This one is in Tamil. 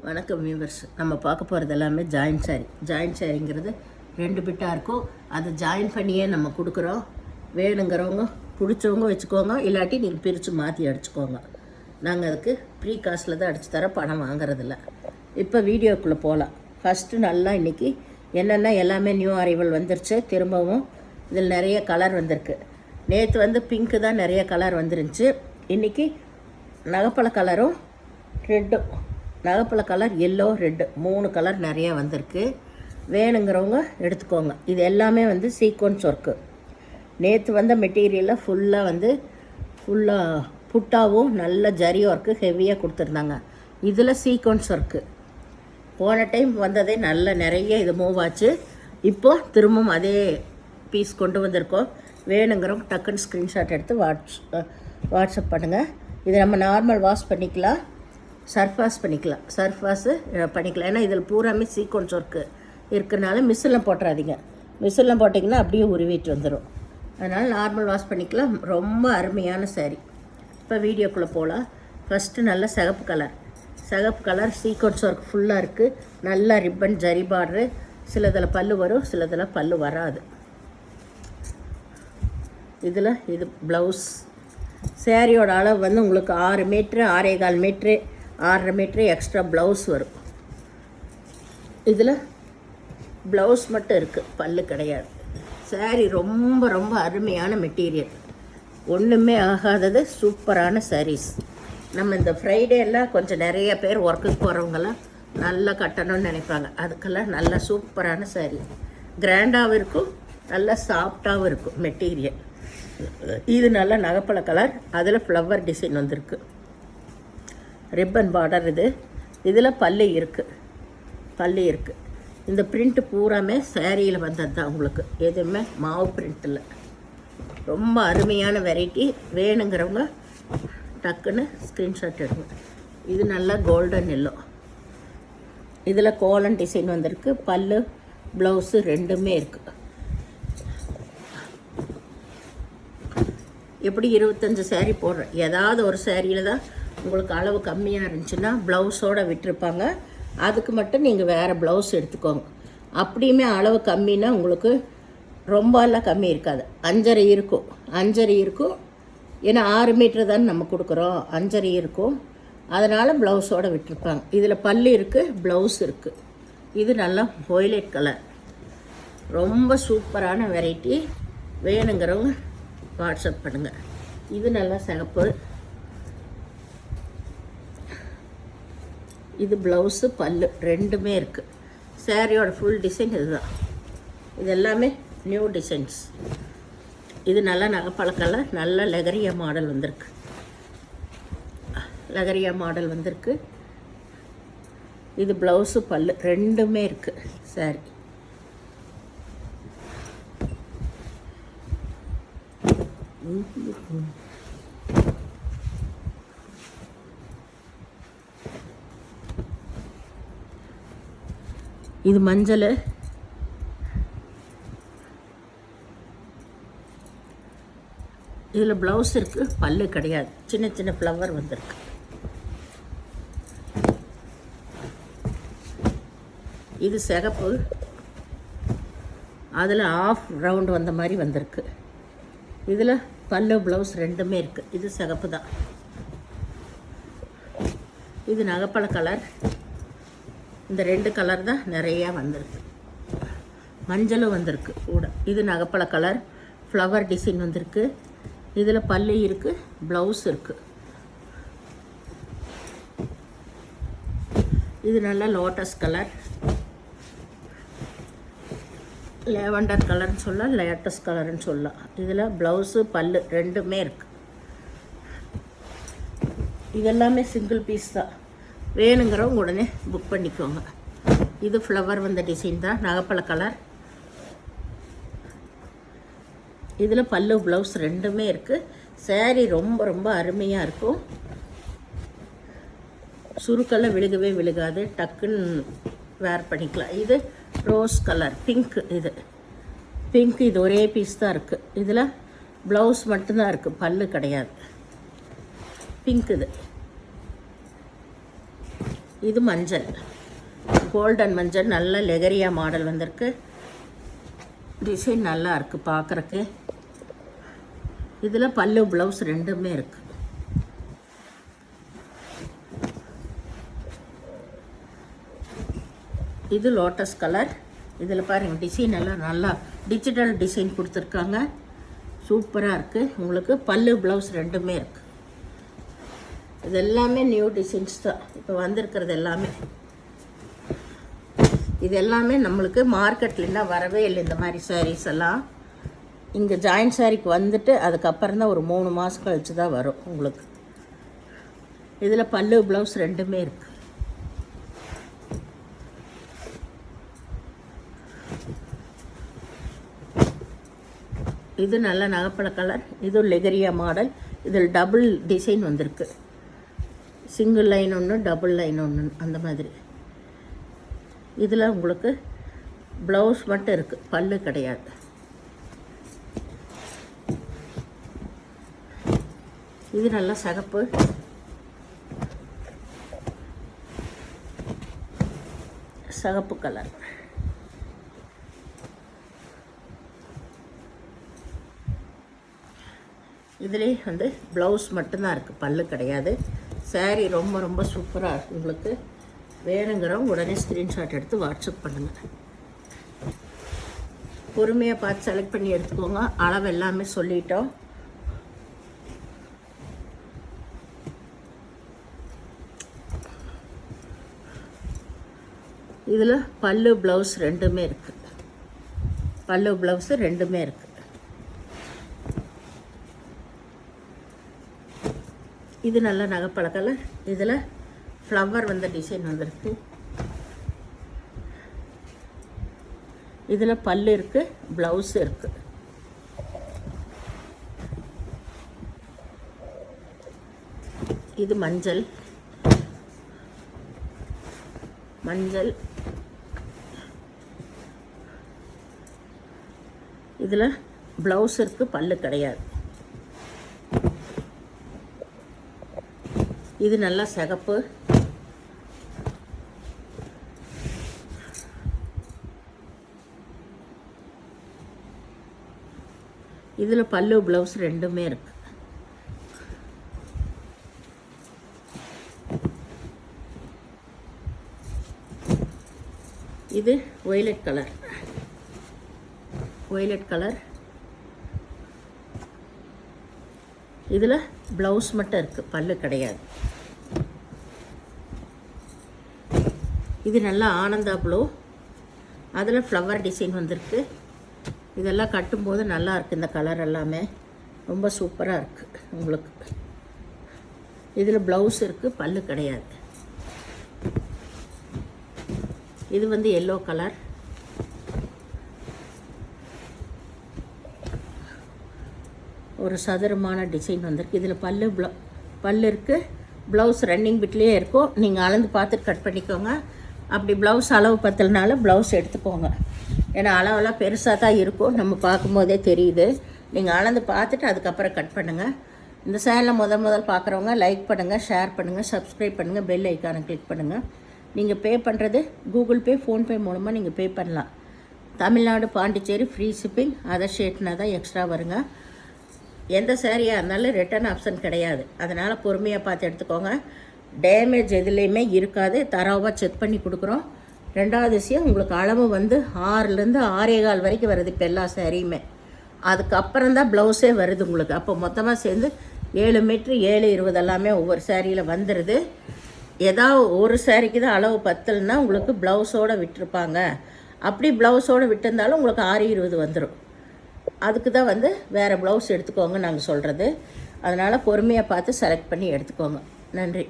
வணக்கம் வியூவர்ஸ். நம்ம பார்க்க போகிறது எல்லாமே ஜாயின்ட் சாரீ. ஜாயின்ட் சாரீங்கிறது 2 பிட்டாக இருக்கும். அதை ஜாயின் பண்ணியே நம்ம கொடுக்குறோம். வேணுங்கிறவங்க பிடிச்சவங்க வச்சுக்கோங்க, இல்லாட்டி நீங்கள் பிரித்து மாற்றி அடிச்சுக்கோங்க. நாங்கள் அதுக்கு ப்ரீ காஸ்ட்டில் தான் அடித்து தர, பணம் வாங்குறதில்ல. இப்போ வீடியோக்குள்ளே போகலாம். ஃபஸ்ட்டு நல்லா இன்றைக்கி என்னென்ன எல்லாமே நியூ அரைவல் வந்துருச்சு. திரும்பவும் இதில் நிறைய கலர் வந்திருக்கு. நேற்று பிங்க்கு தான் நிறைய கலர் வந்துருந்துச்சு. இன்றைக்கி நகைப்பழ கலரும் ரெட்டும், நகைப்பழ கலர், எல்லோ, ரெட்டு, 3 கலர் நிறைய வந்திருக்கு. வேணுங்கிறவங்க எடுத்துக்கோங்க. இது எல்லாமே சீக்வன்ஸ் ஒர்க்கு. நேற்று வந்த மெட்டீரியலில் ஃபுல்லாக புட்டாவும் நல்ல ஜரி ஒர்க்கு ஹெவியாக கொடுத்துருந்தாங்க. இதில் சீக்வன்ஸ் ஒர்க்கு போன டைம் வந்ததே நல்ல நிறைய இது மூவ் ஆச்சு. இப்போது திரும்பவும் அதே பீஸ் கொண்டு வந்திருக்கோம். வேணுங்கிறவங்க டக்குன்னு ஸ்க்ரீன்ஷாட் எடுத்து வாட்ஸ்அப் பண்ணுங்கள். இது நம்ம நார்மல் வாஷ் பண்ணிக்கலாம், சர்ஃப் வாஷ் பண்ணிக்கலாம், ஏன்னா இதில் பூராமே சீக்வன்ஸ் ஒர்க்கு இருக்கிறனால மிஷினில் போட்டுறாதீங்க. மிஷினில் போட்டிங்கன்னா அப்படியே உருவிட்டு வந்துடும். அதனால் நார்மல் வாஷ் பண்ணிக்கலாம். ரொம்ப அருமையான சாரீ. இப்போ வீடியோக்குள்ளே போகலாம். ஃபஸ்ட்டு நல்ல சிகப்பு கலர் சீக்வன்ஸ் ஒர்க் ஃபுல்லாக இருக்குது. நல்லா ரிப்பன் ஜரி பார்டரு. சிலதில் பல்லு வரும், சிலதில் பல்லு வராது. இதில் இது ப்ளவுஸ். சேரீயோட அளவு உங்களுக்கு 6 metre, 6.25 metre, 6.5 metre extra blouse வரும். இதில் ப்ளவுஸ் மட்டும் இருக்குது, பல்லு கிடையாது. சாரீ ரொம்ப ரொம்ப அருமையான மெட்டீரியல், ஒன்றுமே ஆகாதது, சூப்பரான சாரீஸ். நம்ம இந்த ஃப்ரைடேலாம் கொஞ்சம் நிறைய பேர் ஒர்க்குக்கு போகிறவங்கெல்லாம் நல்லா கட்டணும்னு நினைப்பாங்க. அதுக்கெல்லாம் நல்லா சூப்பரான சாரீ. கிராண்டாகவும் இருக்கும், நல்லா சாஃப்டாகவும் இருக்கும் மெட்டீரியல். இது நல்ல நகைப்பழ கலர். அதில் ஃப்ளவர் டிசைன் வந்திருக்கு, ரிப்பன் பார்டர். இதில் பல்லு இருக்குது. இந்த பிரிண்ட்டு பூராமே சேரீயில் வந்தது தான். உங்களுக்கு எதுவுமே மாவு பிரிண்ட் இல்லை. ரொம்ப அருமையான வெரைட்டி. வேணுங்கிறவங்க டக்குன்னு ஸ்க்ரீன்ஷாட் எடுங்க. இது நல்லா கோல்டன் எல்லோ. இதில் கோலன் டிசைன் வந்திருக்கு. பல்லு ப்ளவுஸு ரெண்டுமே இருக்குது. எப்படி 25 சாரீ போடுறேன். ஏதாவது ஒரு சாரியில் தான் உங்களுக்கு அளவு கம்மியாக இருந்துச்சுன்னா ப்ளவுஸோடு விட்டுருப்பாங்க. அதுக்கு மட்டும் நீங்கள் வேறு ப்ளவுஸ் எடுத்துக்கோங்க. அப்படியுமே அளவு கம்மின்னா உங்களுக்கு ரொம்பலாம் கம்மி இருக்காது. 5.5 இருக்கும். ஏன்னா 6 மீட்ரு தான் நம்ம கொடுக்குறோம். 5.5 இருக்கும். அதனால் ப்ளவுஸோடு விட்டுருப்பாங்க. இதில் பல்லு இருக்குது, ப்ளவுஸ் இருக்குது. இது நல்லா வொய்லெட் கலர், ரொம்ப சூப்பரான வெரைட்டி. வேணுங்கிறவங்க வாட்ஸ்அப் பண்ணுங்கள். இது நல்லா சிகப்பு. இது ப்ளவுஸு, பல்லு ரெண்டுமே இருக்குது. சாரியோட ஃபுல் டிசைன் இதுதான். இது எல்லாமே நியூ டிசைன்ஸ். இது நல்லா நகைப்பழ கலர், நல்ல லெகரியா மாடல் வந்திருக்கு. இது ப்ளவுஸு, பல்லு ரெண்டுமே இருக்குது சாரி. இது மஞ்சள். இதில் ப்ளவுஸ் இருக்குது, பல்லு கிடையாது. சின்ன சின்ன ஃப்ளவர் வந்திருக்கு. இது சிகப்பு. அதில் ஆஃப் ரவுண்டு வந்த மாதிரி வந்திருக்கு. இதில் பல்லு ப்ளவுஸ் ரெண்டுமே இருக்குது. இது சிகப்பு தான். இது நகைப்பழ கலர். இந்த 2 கலர் தான் நிறையா வந்திருக்கு. மஞ்சளும் வந்திருக்கு கூட. இது நகைப்பழ கலர், ஃப்ளவர் டிசைன் வந்திருக்கு. இதில் பல்லு இருக்குது, ப்ளவுஸ் இருக்குது. இது நல்லா லோட்டஸ் கலர், லேவண்டர் கலர்னு சொல்லலாம், லேட்டஸ்ட் கலர்னு சொல்லலாம். இதில் ப்ளவுஸு, பல்லு ரெண்டுமே இருக்குது. இதெல்லாமே சிங்கிள் பீஸ் தான். வேணுங்கிறவங்க உடனே புக் பண்ணிக்கோங்க. இது ஃப்ளவர் வந்த டிசைன் தான், நகைப்பழ கலர். இதில் பல்லு, ப்ளவுஸ் ரெண்டுமே இருக்குது. சாரீ ரொம்ப ரொம்ப அருமையாக இருக்கும். சுருக்கெல்லாம் விழுகாது. டக்குன்னு வேர் பண்ணிக்கலாம். இது ரோஸ் கலர், பிங்க். இது ஒரே பீஸ் தான் இருக்குது. இதில் ப்ளவுஸ் மட்டும்தான் இருக்குது, பல்லு கிடையாது. பிங்க். இது மஞ்சள், கோல்டன் மஞ்சள், நல்ல லெகரியா மாடல் வந்திருக்கு. டிசைன் நல்லா இருக்குது பார்க்குறக்கு. இதில் பல்லு ப்ளவுஸ் ரெண்டுமே இருக்குது. இது லோட்டஸ் கலர். இதில் பாருங்கள் டிசைன் எல்லாம் நல்லா டிஜிட்டல் டிசைன் கொடுத்துருக்காங்க. சூப்பராக இருக்குது. உங்களுக்கு பல்லு ப்ளவுஸ் ரெண்டுமே இருக்குது. இது எல்லாமே நியூ டிசைன்ஸ் தான் இப்போ வந்திருக்கிறது எல்லாமே. இது எல்லாமே நம்மளுக்கு மார்க்கெட்லேருந்தா வரவே இல்லை. இந்த மாதிரி சாரீஸ் எல்லாம் இங்கே ஜாயின்ட் சாரீக்கு வந்துட்டு அதுக்கப்புறம் தான் ஒரு 3 மாதம் கழிச்சு தான் வரும் உங்களுக்கு. இதில் பல்லு ப்ளவுஸ் ரெண்டுமே இருக்குது. இது நல்ல நகைப்பழ கலர். இது லெகரியா மாடல். இதில் டபுள் டிசைன் வந்திருக்கு. சிங்கிள் லைன் ஒன்று, டபுள் லைன் ஒன்று, அந்த மாதிரி. இதில் உங்களுக்கு ப்ளவுஸ் மட்டும் இருக்குது, பல்லு கிடையாது. இது நல்லா சிகப்பு. சிகப்பு கலர். இதுலேயே வந்து ப்ளவுஸ் மட்டும்தான் இருக்குது, பல்லு கிடையாது. சாரீ ரொம்ப ரொம்ப சூப்பராக இருக்குது. உங்களுக்கு வேணுங்கிறவங்க உடனே ஸ்க்ரீன்ஷாட் எடுத்து வாட்ஸ்அப் பண்ணுங்கள். பொறுமையாக பார்த்து செலக்ட் பண்ணி எடுத்துக்கோங்க. அளவு எல்லாமே சொல்லிட்டோம். இதில் பல்லு ப்ளவுஸ் ரெண்டுமே இருக்குது. பல்லு ப்ளவுஸு ரெண்டுமே இருக்குது. இது நல்ல நகைப்பழ கலர். இதில் ஃப்ளவர் வந்த டிசைன் வந்திருக்கு. இதில் பல்லு இருக்குது, ப்ளவுஸ் இருக்குது. இது மஞ்சள். மஞ்சள். இதில் ப்ளவுஸ் இருக்குது, பல்லு கிடையாது. இது நல்லா சிகப்பு. இதில் பல்லு ப்ளவுஸ் ரெண்டுமே இருக்குது. இது வயலட் கலர். Violet colour. இதில் ப்ளவுஸ் மட்டும் இருக்குது, பல்லு கிடையாது. இது நல்லா ஆனந்தா ப்ளூ. அதில் ஃப்ளவர் டிசைன் வந்திருக்கு. இதெல்லாம் கட்டும்போது நல்லா இருக்குது. இந்த கலர் எல்லாமே ரொம்ப சூப்பராக இருக்குது உங்களுக்கு. இதில் ப்ளவுஸ் இருக்குது, பல்லு கிடையாது. இது வந்து எல்லோ கலர். ஒரு சதுரமான டிசைன் வந்திருக்கு. இதில் பல்லு இருக்குது, ப்ளவுஸ் ரன்னிங் பிட்லேயே இருக்கும். நீங்கள் அளந்து பார்த்துட்டு கட் பண்ணிக்கோங்க. அப்படி ப்ளவுஸ் அளவு பத்தலனால ப்ளவுஸ் எடுத்துக்கோங்க. ஏன்னா அளவெல்லாம் பெருசாக தான் இருக்கும், நம்ம பார்க்கும்போதே தெரியுது. நீங்கள் அளந்து பார்த்துட்டு அதுக்கப்புறம் கட் பண்ணுங்கள். இந்த சேனலை முதல் பார்க்குறவங்க லைக் பண்ணுங்கள், ஷேர் பண்ணுங்கள், சப்ஸ்கிரைப் பண்ணுங்கள், பெல் ஐக்கானை கிளிக் பண்ணுங்கள். நீங்கள் பே பண்ணுறது கூகுள் பே, ஃபோன்பே மூலமாக நீங்கள் பே பண்ணலாம். Tamil Nadu, Pondicherry free shipping. Other ஸ்டேட்னா தான் எக்ஸ்ட்ரா வருங்க. எந்த சேரீயாக இருந்தாலும் ரிட்டர்ன் ஆப்ஷன் கிடையாது. அதனால் பொறுமையாக பார்த்து எடுத்துக்கோங்க. டேமேஜ் எதுலேயுமே இருக்காது. தரவாக செக் பண்ணி கொடுக்குறோம். ரெண்டாவது விஷயம், உங்களுக்கு அளவு வந்து 6லேருந்து 6.25 வரைக்கும் வருது இப்போ எல்லா சேரீயுமே. அதுக்கப்புறம் தான் ப்ளவுஸே வருது உங்களுக்கு. அப்போ மொத்தமாக சேர்ந்து 7 மீட்ரு 7.20 எல்லாமே ஒவ்வொரு சேரீயில் வந்துடுது. ஏதாவது ஒரு சேரீக்கு தான் அளவு பத்தலைன்னா உங்களுக்கு ப்ளவுஸோடு விட்டுருப்பாங்க. அப்படி ப்ளவுஸோடு விட்டிருந்தாலும் உங்களுக்கு 6.20 வந்துடும். அதுக்கு தான் வந்து வேறு ப்ளவுஸ் எடுத்துக்கோங்க நாங்கள் சொல்கிறது. அதனால் பொறுமையாக பார்த்து செலக்ட் பண்ணி எடுத்துக்கோங்க. நன்றி.